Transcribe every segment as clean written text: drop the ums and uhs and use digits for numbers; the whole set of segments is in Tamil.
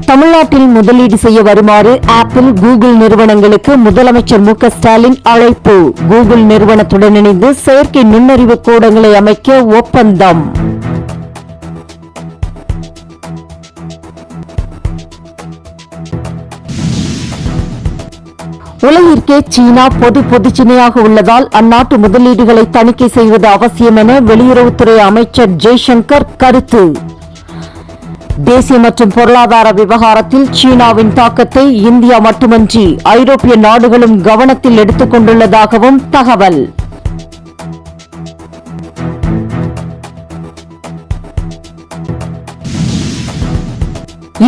தமிழ்நாட்டில் முதலீடு செய்ய வருமாறு ஆப்பிள், கூகுள் நிறுவனங்களுக்கு முதலமைச்சர் மு க ஸ்டாலின் அழைப்பு. கூகுள் நிறுவனத்துடன் இணைந்து செயற்கை நுண்ணறிவு கூடங்களை அமைக்க ஒப்பந்தம். உலகிற்கே சீனா பொதுச்சினையாக உள்ளதால் அந்நாட்டு முதலீடுகளை தணிக்கை செய்வது அவசியம் என வெளியுறவுத்துறை அமைச்சர் ஜெய்சங்கர் கருத்து. தேசிய மற்றும் பொருளாதார விவகாரத்தில் சீனாவின் தாக்கத்தை இந்தியா மட்டுமன்றி ஐரோப்பிய நாடுகளும் கவனத்தில் எடுத்துக் கொண்டுள்ளதாகவும் தகவல்.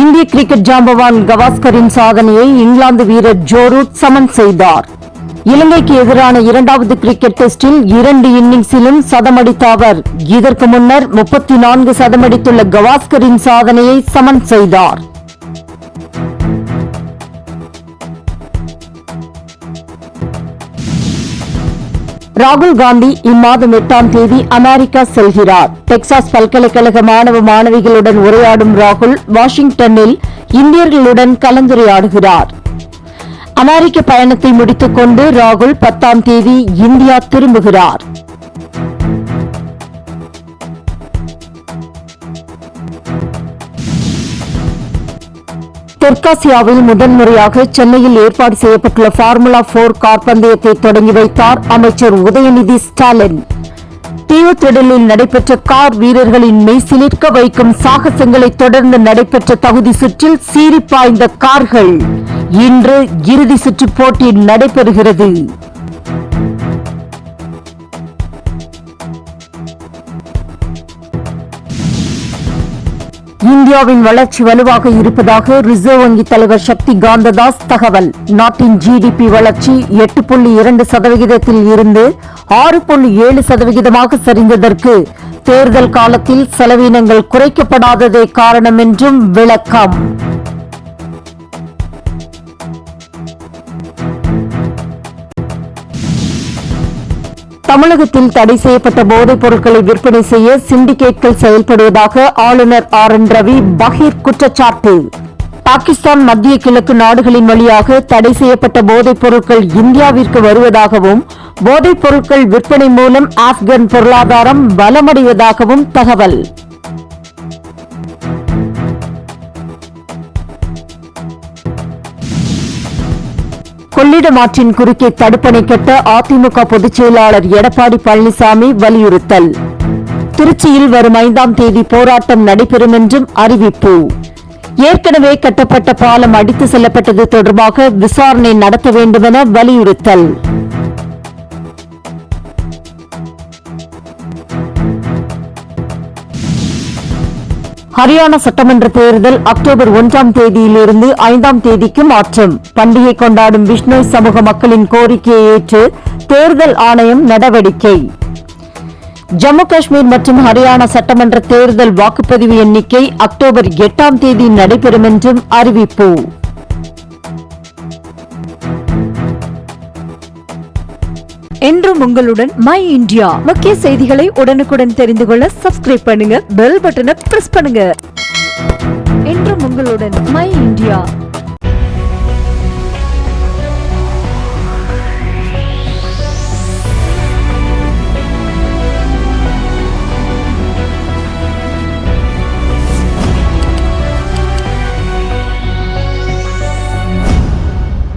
இந்திய கிரிக்கெட் ஜாம்பவான் கவாஸ்கரின் சாதனையை இங்கிலாந்து வீரர் ஜோ ரூட் சமன் செய்தார். இலங்கைக்கு எதிரான இரண்டாவது கிரிக்கெட் டெஸ்டில் 2 இன்னிங்ஸிலும் சதமடித்த அவர் இதற்கு முன்னர் 34 சதமடித்துள்ள கவாஸ்கரின் சாதனையை சமன் செய்தார். ராகுல் காந்தி இம்மாதம் 8ஆம் தேதி அமெரிக்கா செல்கிறார். டெக்சாஸ் பல்கலைக்கழக மாணவ மாணவிகளுடன் உரையாடும் ராகுல் வாஷிங்டனில் இந்தியர்களுடன் கலந்துரையாடுகிறார். அமெரிக்க பயணத்தை முடித்துக் கொண்டு ராகுல் 10ஆம் தேதி இந்தியா திரும்புகிறார். தெற்காசியாவில் முதன்முறையாக சென்னையில் ஏற்பாடு செய்யப்பட்டுள்ள பார்முலா 4 கார் பந்தயத்தை தொடங்கி வைத்தார் அமைச்சர் உதயநிதி ஸ்டாலின். தீவுத்திடலில் நடைபெற்ற கார் வீரர்களின் மெய்சிலிர்க்க வைக்கும் சாகசங்களை தொடர்ந்து நடைபெற்ற தகுதி சுற்றில் சீறிப்பாய்ந்த கார்கள். இன்று இறுதி சுற்று போட்டி நடைபெறுகிறது. இந்தியாவின் வளர்ச்சி வலுவாக இருப்பதாக ரிசர்வ் வங்கி தலைவர் சக்தி காந்ததாஸ் தகவல். நாட்டின் ஜிடிபி வளர்ச்சி 8.2% இருந்து 6.7% சரிந்ததற்கு தேர்தல் காலத்தில் செலவினங்கள் குறைக்கப்படாததே காரணம் என்றும் விளக்கம். தமிழகத்தில் தடை செய்யப்பட்ட போதைப் பொருட்களை விற்பனை செய்ய சிண்டிகேட்கள் செயல்படுவதாக ஆளுநர் ஆர் என் ரவி பகீர் குற்றச்சாட்டு. பாகிஸ்தான், மத்திய கிழக்கு நாடுகளின் வழியாக தடை செய்யப்பட்ட போதைப் பொருட்கள் இந்தியாவிற்கு வருவதாகவும் போதைப் பொருட்கள் விற்பனை மூலம் ஆப்கான் பொருளாதாரம் பலமடைவதாகவும் தகவல். கொள்ளிடம் ஆற்றின் குறுக்கே தடுப்பணை கட்ட அதிமுக பொதுச் செயலாளர் எடப்பாடி பழனிசாமி வலியுறுத்தல். திருச்சியில் வரும் 5ஆம் தேதி போராட்டம் நடைபெறும் என்றும் அறிவிப்பு. ஏற்கனவே கட்டப்பட்ட பாலம் அடித்து செல்லப்பட்டது தொடர்பாக விசாரணை நடத்த வேண்டுமென வலியுறுத்தல். ஹரியானா சட்டமன்ற தேர்தல் அக்டோபர் 1ஆம் தேதியிலிருந்து 5ஆம் தேதிக்கு மாற்றம். பண்டிகை கொண்டாடும் பிஷ்னோய் சமூக மக்களின் கோரிக்கையை ஏற்று தேர்தல் ஆணையம் நடவடிக்கை. ஜம்மு காஷ்மீர் மற்றும் ஹரியானா சட்டமன்ற தேர்தல் வாக்குப்பதிவு எண்ணிக்கை அக்டோபர் 8ஆம் தேதி நடைபெறும் என்றும் அறிவிப்பு. என்றும் உங்களுடன் மை இந்தியா. முக்கிய செய்திகளை உடனுக்குடன் தெரிந்து கொள்ள சப்ஸ்கிரைப் பண்ணுங்க, பெல் பட்டனை பிரஸ் பண்ணுங்க. என்றும் உங்களுடன் மை இந்தியா.